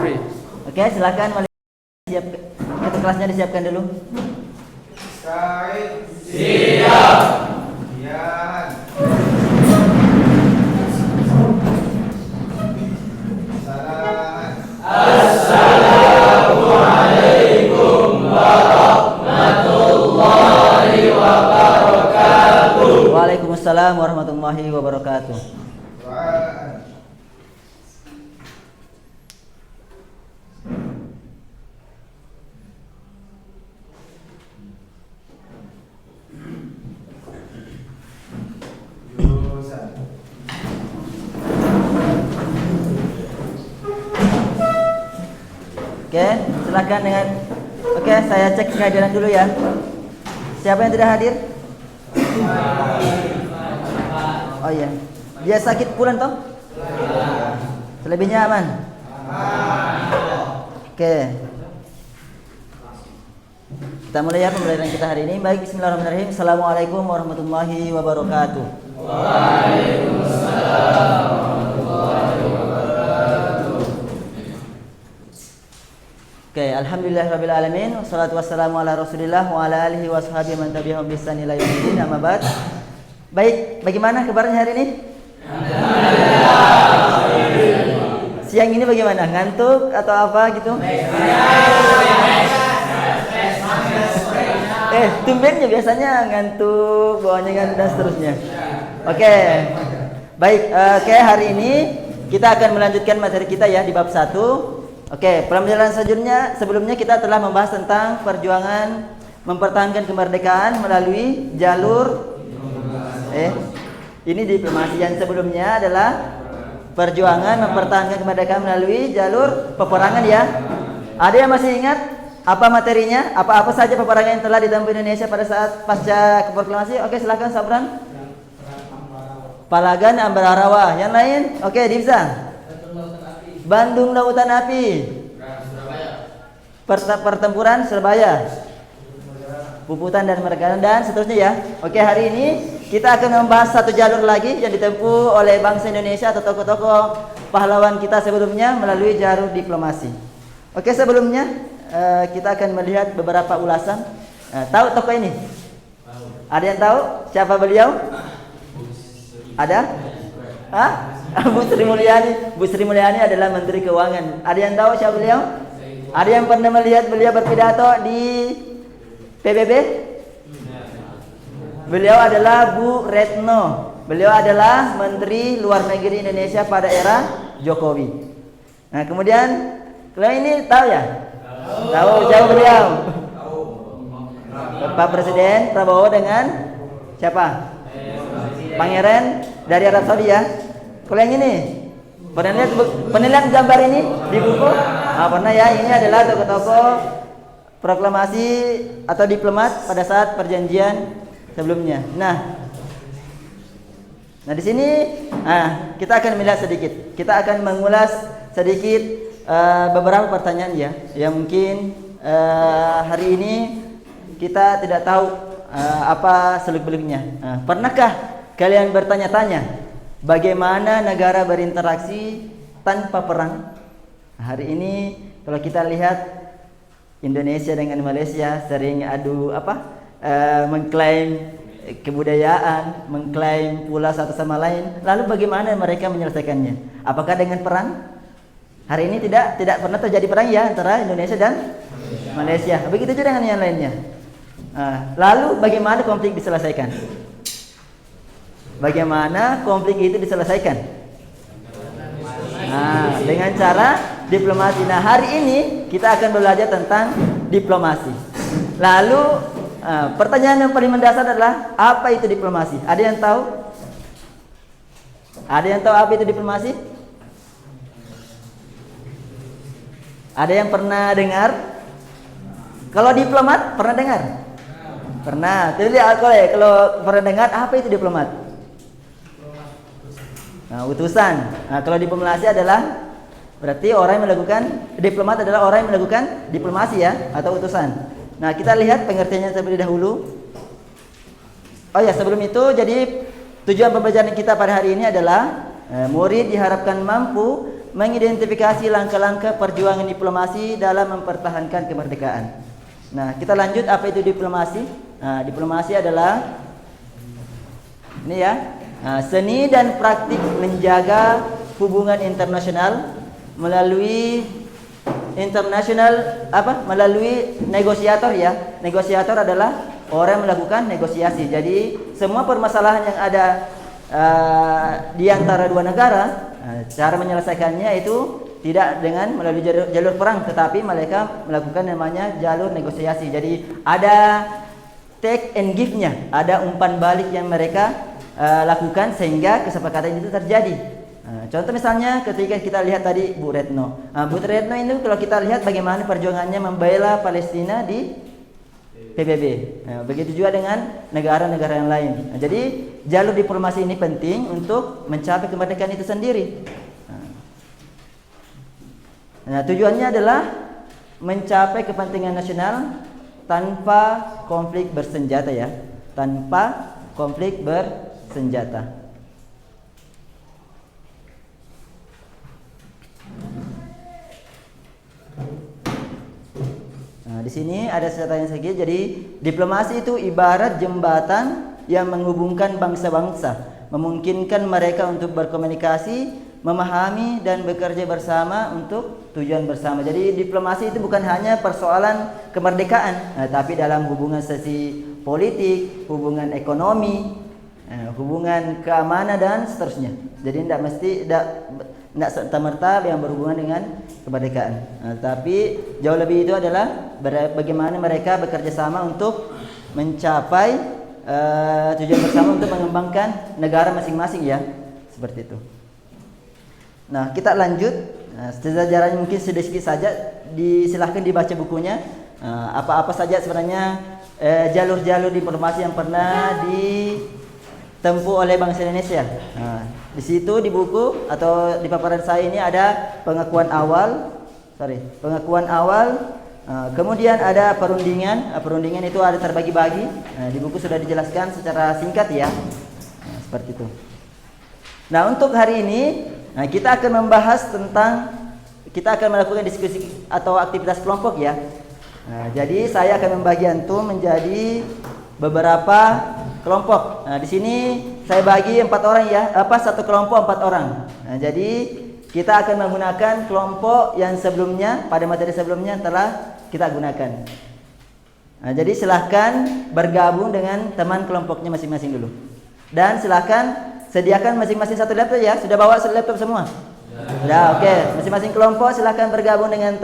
free. Oke, silakan siap. Untuk kelasnya disiapkan dulu. Said. Siap. Yan. Salaman. Assalamualaikum warahmatullahi wabarakatuh. Waalaikumsalam warahmatullahi wabarakatuh. Duaan. Jurusan. Oke, silakan dengan. Oke, saya cek kehadiran dulu ya. Siapa yang tidak hadir? Oh iya. Dia sakit pulang toh? Selebihnya aman? Oke. Kita mulai ya pembelajaran kita hari ini. Baik, bismillahirrahmanirrahim. Assalamualaikum warahmatullahi wabarakatuh. Waalaikumsalam warahmatullahi wabarakatuh. Oke, alhamdulillahirabbil alamin. Wassalatu wassalamu ala Rasulillah wa ala alihi washabihi man tabi'ahum bi ihsan ila yaumil amma ba'd. Baik, bagaimana kabarnya hari ini? Siang ini bagaimana? Ngantuk atau apa gitu? Tumbennya biasanya ngantuk, bawaannya ngantuk dan seterusnya. Oke. Baik, hari ini kita akan melanjutkan materi kita ya di bab 1. Oke, pembelajaran selanjutnya sebelumnya kita telah membahas tentang perjuangan mempertahankan kemerdekaan melalui jalur ini diplomasi. Yang sebelumnya adalah perjuangan mempertahankan kemerdekaan melalui jalur peperangan ya. Ada yang masih ingat apa materinya? Apa-apa saja peperangan yang telah ditempuh Indonesia pada saat pasca proklamasi? Oke, silakan Sabran. Palagan, Ambarawa. Yang lain? Oke, Dibza. Bandung Lautan Api. Pertempuran Surabaya. Puputan dan Mergaran dan seterusnya ya. Oke, hari ini kita akan membahas satu jalur lagi yang ditempuh oleh bangsa Indonesia atau tokoh-tokoh pahlawan kita sebelumnya melalui jalur diplomasi. Oke, sebelumnya kita akan melihat beberapa ulasan. Tahu tokoh ini? Ada yang tahu siapa beliau? Ada? Hah? Bu Sri Mulyani. Bu Sri Mulyani adalah Menteri Keuangan. Ada yang tahu siapa beliau? Ada yang pernah melihat beliau berpidato di PBB? Beliau adalah Bu Retno. Beliau adalah Menteri Luar Negeri Indonesia pada era Jokowi. Nah, kemudian kalian ini tahu ya? Tahu siapa beliau? Pak Presiden Prabowo dengan siapa? Pangeran dari Arab Saudi ya. Kalau yang ini pernah lihat gambar ini di buku? Pernah ya. Ini adalah tokoh-tokoh proklamasi atau diplomat pada saat perjanjian sebelumnya. Nah di sini kita akan melihat sedikit. Kita akan mengulas sedikit beberapa pertanyaan ya yang mungkin hari ini kita tidak tahu apa seluk-beluknya. Pernahkah kalian bertanya-tanya bagaimana negara berinteraksi tanpa perang? Hari ini kalau kita lihat Indonesia dengan Malaysia sering mengklaim kebudayaan, mengklaim pula satu sama lain. Lalu bagaimana mereka menyelesaikannya? Apakah dengan perang? Hari ini tidak pernah terjadi perang ya antara Indonesia dan Malaysia. Begitu juga dengan yang lainnya. Lalu bagaimana konflik diselesaikan? Bagaimana konflik itu diselesaikan? Dengan cara diplomasi. Nah, hari ini kita akan belajar tentang diplomasi. Lalu pertanyaan yang paling mendasar adalah apa itu diplomasi? Ada yang tahu? Ada yang tahu apa itu diplomasi? Ada yang pernah dengar? Kalau diplomat pernah dengar? Pernah. Jadi kalau pernah dengar apa itu diplomat? Utusan. Kalau diplomasi adalah berarti orang yang melakukan diplomat adalah orang yang melakukan diplomasi ya atau utusan. Nah, kita lihat pengertiannya terlebih dahulu. Oh ya, sebelum itu jadi tujuan pembelajaran kita pada hari ini adalah murid diharapkan mampu mengidentifikasi langkah-langkah perjuangan diplomasi dalam mempertahankan kemerdekaan. Nah, kita lanjut, apa itu diplomasi? Nah, diplomasi adalah ini ya, seni dan praktik menjaga hubungan internasional melalui melalui negosiator ya. Negosiator adalah orang yang melakukan negosiasi. Jadi semua permasalahan yang ada di antara dua negara, cara menyelesaikannya itu tidak dengan melalui jalur perang, tetapi mereka melakukan namanya jalur negosiasi. Jadi ada take and give-nya, ada umpan balik yang mereka lakukan sehingga kesepakatan itu terjadi. Contoh misalnya ketika kita lihat tadi Bu Retno. Bu Retno itu kalau kita lihat bagaimana perjuangannya membela Palestina di PBB. Begitu juga dengan negara-negara yang lain. Jadi jalur diplomasi ini penting untuk mencapai kemerdekaan itu sendiri. Nah, tujuannya adalah mencapai kepentingan nasional tanpa konflik bersenjata ya, tanpa konflik bersenjata. Nah, di sini ada catatan sedikit. Jadi diplomasi itu ibarat jembatan yang menghubungkan bangsa-bangsa, memungkinkan mereka untuk berkomunikasi, memahami dan bekerja bersama untuk tujuan bersama. Jadi diplomasi itu bukan hanya persoalan kemerdekaan, tapi dalam hubungan sesi politik, hubungan ekonomi, hubungan keamanan dan seterusnya. Jadi tidak serta-merta yang berhubungan dengan kemerdekaan. Tapi jauh lebih itu adalah bagaimana mereka bekerja sama untuk mencapai tujuan bersama untuk mengembangkan negara masing-masing ya, seperti itu. Nah, kita lanjut. Sejarahnya mungkin sedikit saja, silahkan dibaca bukunya. Apa-apa saja sebenarnya jalur-jalur diplomasi yang pernah ditempuh oleh bangsa Indonesia. Di situ di buku atau di paparan saya ini ada pengakuan awal, kemudian ada perundingan. Perundingan itu ada terbagi-bagi. Di buku sudah dijelaskan secara singkat ya. Seperti itu. Nah, untuk hari ini kita akan melakukan diskusi atau aktivitas kelompok ya. Jadi saya akan membagi antum menjadi beberapa kelompok. Di sini saya bagi 4 orang ya, satu kelompok 4 orang. Jadi kita akan menggunakan kelompok yang sebelumnya, pada materi sebelumnya telah kita gunakan. Jadi silahkan bergabung dengan teman kelompoknya masing-masing dulu. Dan silahkan sediakan masing-masing satu laptop ya. Sudah bawa satu laptop semua? Ya, oke. Masing-masing kelompok silahkan bergabung dengan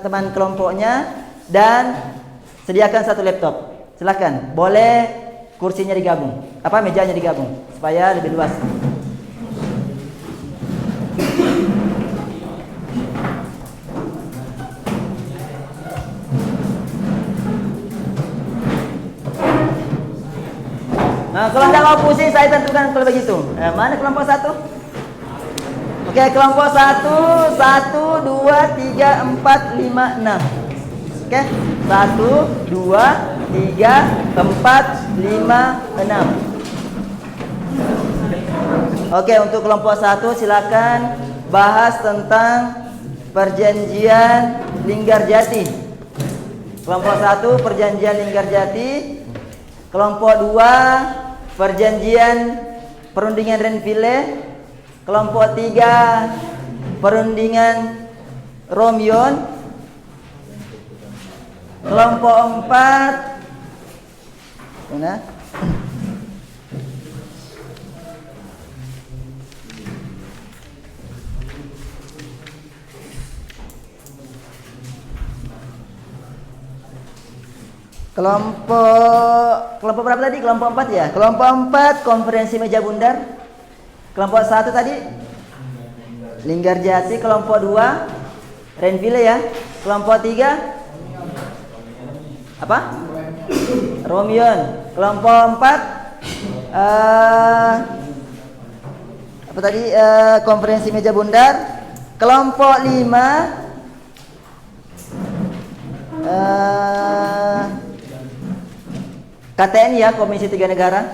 teman kelompoknya dan sediakan satu laptop. Silahkan. Boleh kursinya digabung, mejanya digabung supaya lebih luas. Nah, kalau anda mau pusing saya tentukan kalau begitu. Mana kelompok 1? Oke, kelompok 1, 1, 2, 3, 4, 5, 6. Oke, 1, 2, 3, 4, 5, 6. Oke, untuk kelompok 1 silakan bahas tentang perjanjian Linggarjati. Kelompok 1 perjanjian Linggarjati. Kelompok 2 perjanjian perundingan Renville. Kelompok 3 perundingan Romyon. Kelompok 4 mana? Kelompok berapa tadi? Kelompok 4 ya? Kelompok 4 konferensi meja bundar. Kelompok 1 tadi Linggarjati. Kelompok 2 Renville ya. Kelompok 3 Romyon. Kelompok 4 konferensi meja bundar. Kelompok 5 KTN ya, Komisi 3 Negara.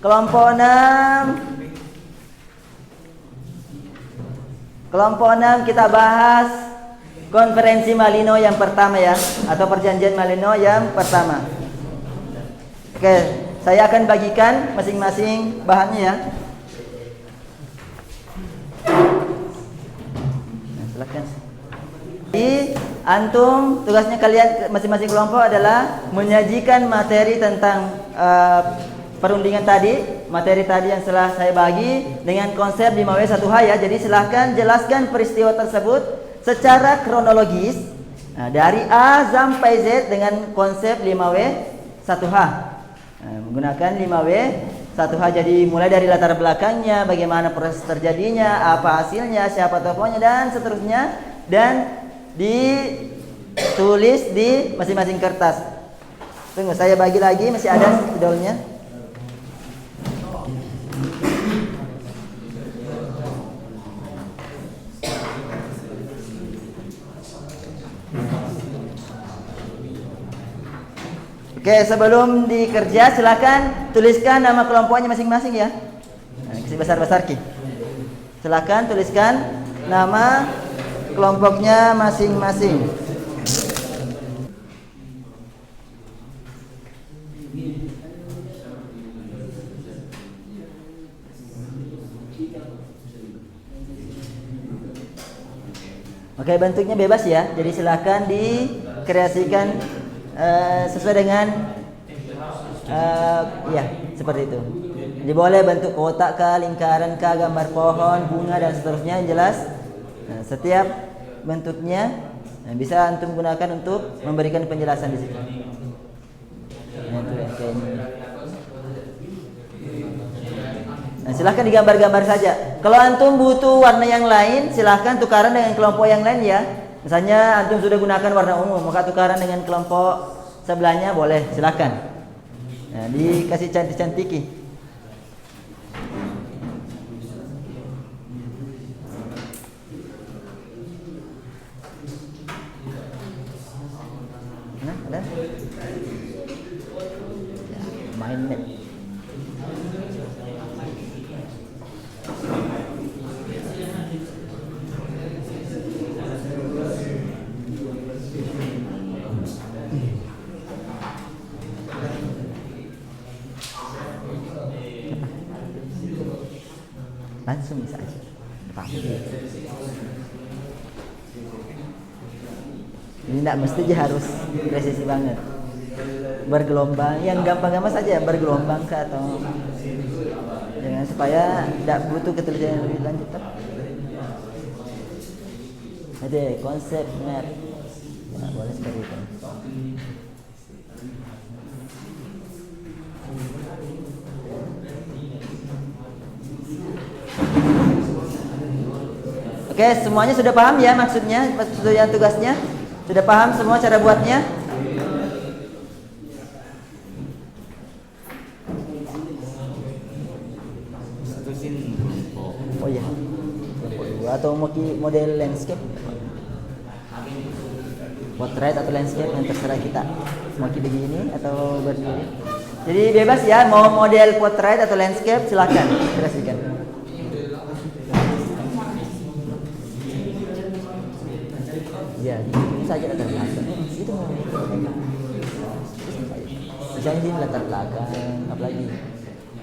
Kelompok 6 Kelompok 6 kita bahas konferensi Malino yang pertama ya, atau perjanjian Malino yang pertama. Oke, saya akan bagikan masing-masing bahannya ya. Nah, silakan. Jadi antum tugasnya kalian masing-masing kelompok adalah menyajikan materi tentang perundingan tadi, materi tadi yang telah saya bagi dengan konsep 5W1H ya. Jadi silahkan jelaskan peristiwa tersebut secara kronologis, nah, dari A sampai Z dengan konsep 5W1H. Nah, menggunakan 5W1H, jadi mulai dari latar belakangnya, bagaimana proses terjadinya, apa hasilnya, siapa tokohnya dan seterusnya, dan ditulis di masing-masing kertas. Tunggu, saya bagi lagi, masih ada spidolnya. Oke, sebelum dikerja silakan tuliskan nama kelompoknya masing-masing ya. Nah, kasih besar-besar Ki. Silakan tuliskan nama kelompoknya masing-masing. Oke, bentuknya bebas ya. Jadi silakan dikreasikan sesuai dengan ya seperti itu. Jadi boleh bentuk kotak kah, lingkaran kah, gambar pohon, bunga dan seterusnya yang jelas. Nah, setiap bentuknya bisa antum gunakan untuk memberikan penjelasan di situ. Nah, itu ya, kayak ini. Nah, silahkan digambar-gambar saja. Kalau antum butuh warna yang lain, silahkan tukaran dengan kelompok yang lain ya. Misalnya antum sudah gunakan warna ungu, maka tukaran dengan kelompok sebelahnya boleh, silahkan. Nah, dikasih cantik-cantiki. Nah, ada? Ya, main net. Langsung bisa aja. Pasti. Ini tidak mesti harus presisi banget. Bergelombang, yang gampang-gampang saja, bergelombang ke atau jangan, supaya tidak butuh ketelitian yang lebih lanjut. Ada konsep map. Tidak boleh seperti itu. Oke, semuanya sudah paham ya maksudnya, maksudnya tugasnya? Sudah paham semua cara buatnya? Oh iya. Atau mau model landscape? Portrait atau landscape yang terserah kita. Mau begini atau berdiri. Jadi bebas ya, mau model portrait atau landscape silakan kreasikan. Ya, ini saja latar belakang. Itu mau. Misalnya ini latar belakang, apalagi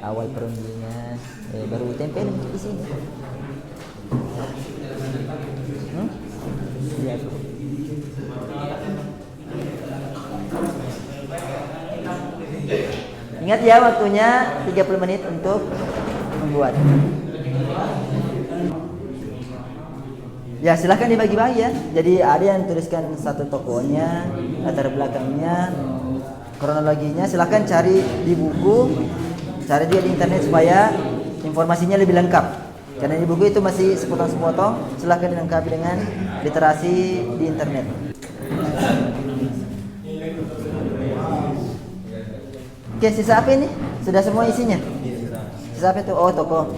awal perundingan, baru tempel di sini. Ya. Ingat ya, waktunya 30 menit untuk membuat. Ya, silahkan dibagi-bagi ya. Jadi ada yang tuliskan satu tokohnya, latar belakangnya, kronologinya. Silahkan cari di buku, cari juga di internet supaya informasinya lebih lengkap. Karena di buku itu masih sepotong-sepotong. Silahkan dilengkapi dengan literasi di internet. Oke, sisa apa ini? Sudah semua isinya? Sisa apa itu? Oh, toko.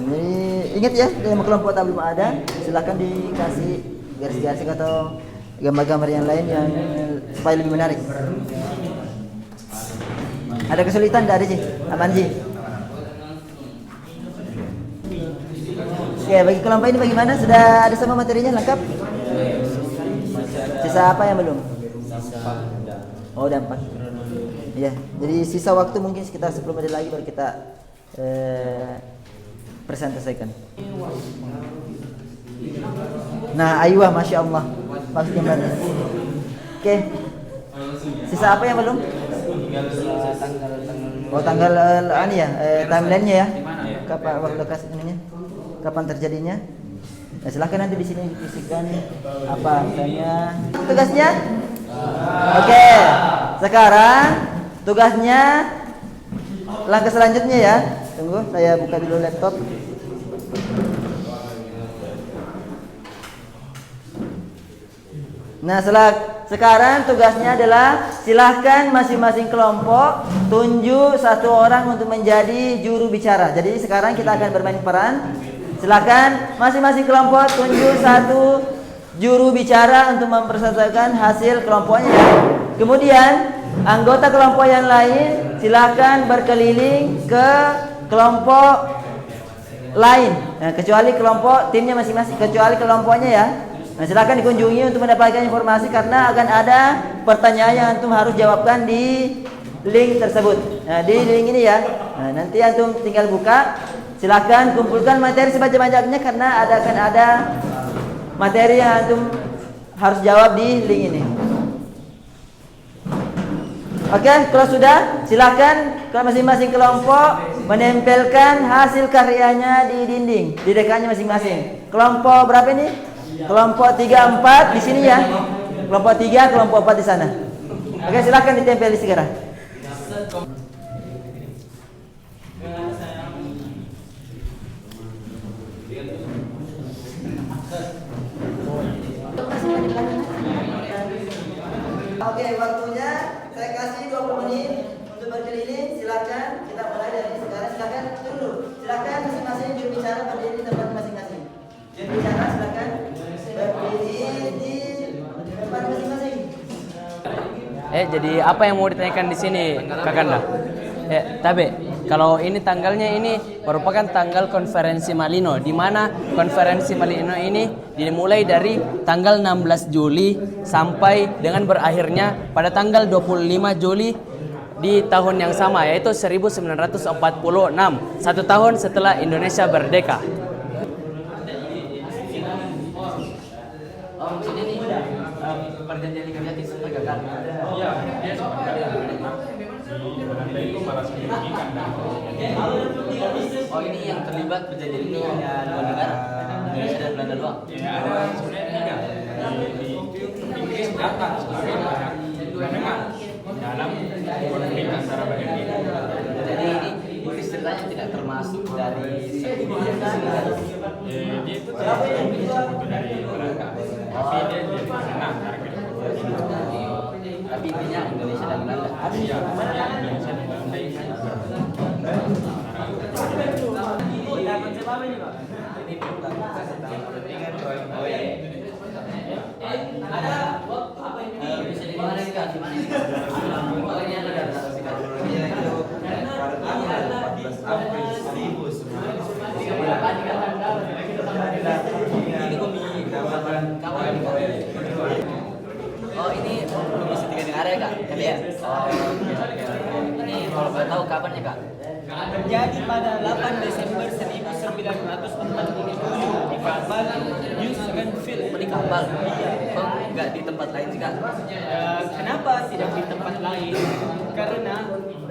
Jadi ingat ya, yang kelompok tak belum ada, silahkan dikasih garis-garis atau gambar-gambar yang lain yang supaya lebih menarik. Ada kesulitan dari Ji? Aman Ji? Oke, bagi kelompok ini bagaimana? Sudah ada semua materinya lengkap? Sisa apa yang belum? Oh, udah 4. Ya, jadi sisa waktu mungkin sekitar 10 menit lagi baru kita presentasikan. Nah, aywa, masya Allah. Maksudnya mana? Oke. Sisa apa yang belum? Oh, tanggal ini ya, timelinenya ya. Kapan waktu lokasi ininya? Kapan terjadinya? Nah, silahkan nanti di sini dituliskan apa misalnya tugasnya. Oke. Sekarang tugasnya langkah selanjutnya ya. Tunggu, saya buka dulu laptop. Nah, sekarang tugasnya adalah silahkan masing-masing kelompok tunjuk satu orang untuk menjadi juru bicara. Jadi sekarang kita akan bermain peran. Silahkan masing-masing kelompok tunjuk satu juru bicara untuk mempresentasikan hasil kelompoknya. Kemudian anggota kelompok yang lain silahkan berkeliling ke kelompok lain. Nah, kecuali kelompok timnya masing-masing, kecuali kelompoknya ya. Nah, silakan dikunjungi untuk mendapatkan informasi karena akan ada pertanyaan yang antum harus jawabkan di link tersebut. Nah, di link ini ya. Nah, nanti antum tinggal buka. Silakan kumpulkan materi sebanyak-banyaknya karena akan ada materi yang antum harus jawab di link ini. Oke, kalau sudah, silakan ke masing-masing kelompok menempelkan hasil karyanya di dinding, di dekannya masing-masing. Kelompok berapa ini? Kelompok 3, 4 di sini ya. Kelompok 3, kelompok 4 di sana. Oke, silakan ditempel di segera. Oke, waktunya saya kasih 20 menit untuk berkeliling. Silakan kita mulai dari sekarang. Silakan dulu. Silakan masing-masing juru bicara berdiri di tempat masing-masing. Juru bicara silakan berdiri di tempat masing-masing. Jadi apa yang mau ditanyakan di sini, Kakanda? Tabe, kalau ini tanggalnya ini merupakan tanggal konferensi Malino, di mana konferensi Malino ini dimulai dari tanggal 16 Juli sampai dengan berakhirnya pada tanggal 25 Juli di tahun yang sama, yaitu 1946, 1 tahun setelah Indonesia merdeka. Perjanjian Liga sempat gagal. Iya, dia sempat gagal. Oh, ini yang terlibat perjanjian ini hanya 2 negara, Indonesia dan Belanda doang. Ya, ada sebenarnya 3. Inggris datang sebagai penengah dalam konflik antara bagian ini. Jadi ini Inggris ceritanya tidak termasuk dari dia itu termasuk dari Belanda, tapi dia jadi penengah. Tapi intinya Indonesia dan Belanda. Iya, Indonesia dan Belanda ini. Bisa di mana enggak? Di mana? Oh, ini ada data. Oh, ini Komisi 3 negara ya, Kak? KBR. Ini kalau boleh tahu kapannya, Kak? Terjadi pada 8 Desember 1947 di kapal News Renfield. Di kapal? Oh, enggak di tempat lain sih, Kak? Kenapa tidak di tempat lain? Karena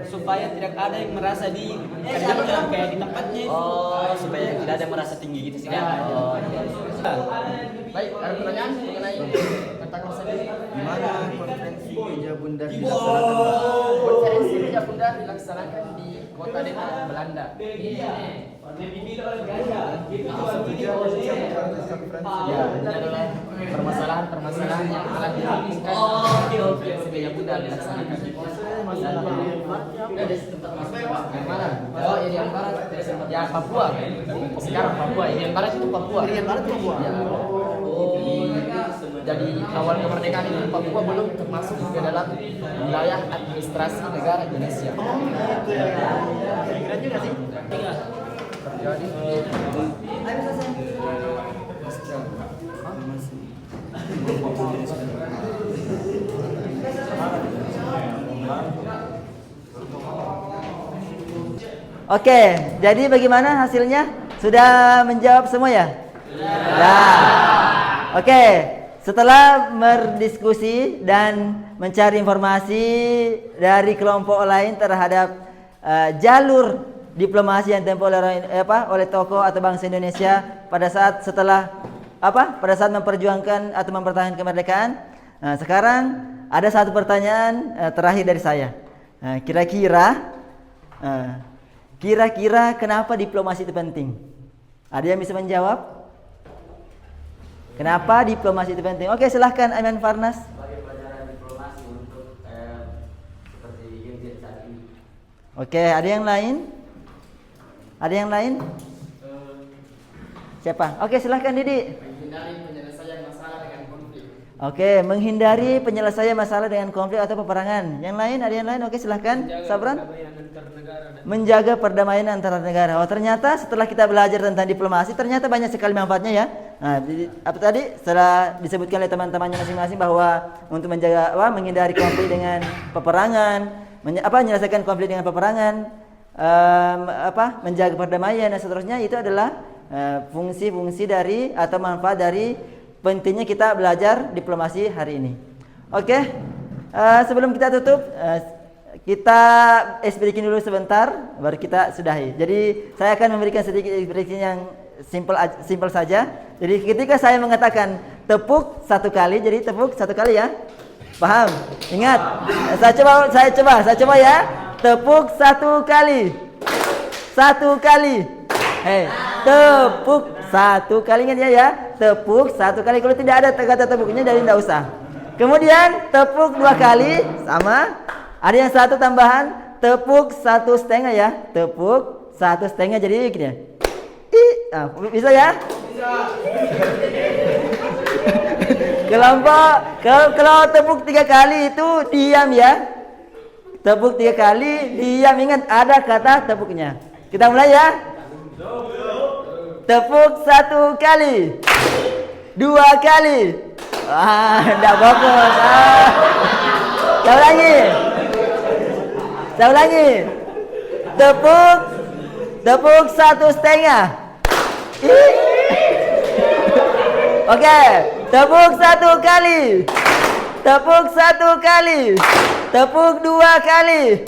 supaya tidak ada yang merasa di kandangnya kayak di tempatnya itu. Oh, supaya tidak ada yang merasa tinggi gitu sih, Kak? Oh, iya. Baik, ada pertanyaan mengenai tentang sendiri? Gimana konferensi Meja Bundar dilaksanakan? Konferensi Meja Bundar dilaksanakan di kota Depok, Belanda. Ya, ini adalah permasalahan-permasalahan yang telah dirampungkan di konferensi Meja Bundar dilaksanakan. Yang mana? Oh, yang barat. Ya, Papua. Sekarang Papua. Yang barat itu Papua. Yang barat itu Papua. Ya. Jadi awal kemerdekaan itu Papua belum termasuk ke dalam wilayah administrasi negara Indonesia. Kira juga sih. Jadi Oke, jadi bagaimana hasilnya? Sudah menjawab semua ya? Ya. Oke, setelah berdiskusi dan mencari informasi dari kelompok lain terhadap jalur diplomasi yang ditempuh oleh tokoh atau bangsa Indonesia pada saat pada saat memperjuangkan atau mempertahankan kemerdekaan. Nah, sekarang ada satu pertanyaan terakhir dari saya. Kira-kira kenapa diplomasi itu penting? Ada yang bisa menjawab? Kenapa diplomasi itu penting? Oke, silahkan Aiman Farnas. Sebagai pelajaran diplomasi untuk seperti Genzi saat ini. Oke, ada yang lain? Ada yang lain? Siapa? Oke, silahkan Didi. Menghindari penyelesaian masalah dengan konflik. Oke, menghindari penyelesaian masalah dengan konflik atau peperangan. Yang lain? Ada yang lain? Oke, silahkan. Sabran. Menjaga perdamaian antara negara. Oh, ternyata setelah kita belajar tentang diplomasi, ternyata banyak sekali manfaatnya ya. Nah, apa tadi? Setelah disebutkan oleh teman-temannya masing-masing bahwa untuk menghindari konflik dengan peperangan, menyelesaikan konflik dengan peperangan, menjaga perdamaian dan seterusnya, itu adalah fungsi-fungsi dari atau manfaat dari pentingnya kita belajar diplomasi hari ini. Oke, sebelum kita tutup, kita explain dulu sebentar, baru kita sudahi. Jadi saya akan memberikan sedikit explain yang simple saja. Jadi ketika saya mengatakan tepuk satu kali, jadi tepuk satu kali ya. Paham? Ingat, saya coba ya. Tepuk satu kali. Satu kali. Tepuk satu kali, ingat ya. Tepuk satu kali. Kalau tidak ada kata tepuknya, jadi tidak usah. Kemudian tepuk dua kali, sama. Ada yang satu tambahan, tepuk 1,5 ya. Tepuk 1,5 jadi gini ya. Bisa ya? Bisa. Kalau tepuk 3 kali itu diam ya. Tepuk 3 kali diam, ingat ada kata tepuknya. Kita mulai ya. Tepuk 1 kali. 2 kali. Enggak fokus. Saya ulangi. Tepuk 1,5. Oke, tepuk 1 kali. Tepuk 1 kali. Tepuk 2 kali.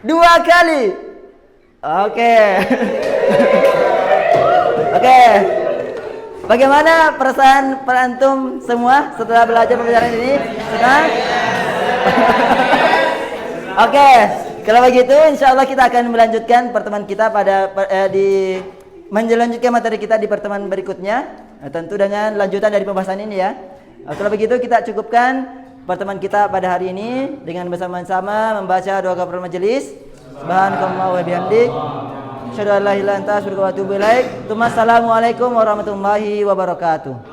2 kali. Oke. Oke. Bagaimana perasaan perantum semua setelah belajar pembelajaran ini? Senang? Oke, kalau begitu insya Allah kita akan melanjutkan pertemuan kita melanjutkan materi kita di pertemuan berikutnya, tentu dengan lanjutan dari pembahasan ini ya. Kalau begitu kita cukupkan pertemuan kita pada hari ini dengan bersama-sama membaca doa kafaratul majelis. Subhanallah wa bihamdik, asyhadu an la ilaha illa anta astaghfiruka wa atubu ilaik. Assalamualaikum warahmatullahi wabarakatuh.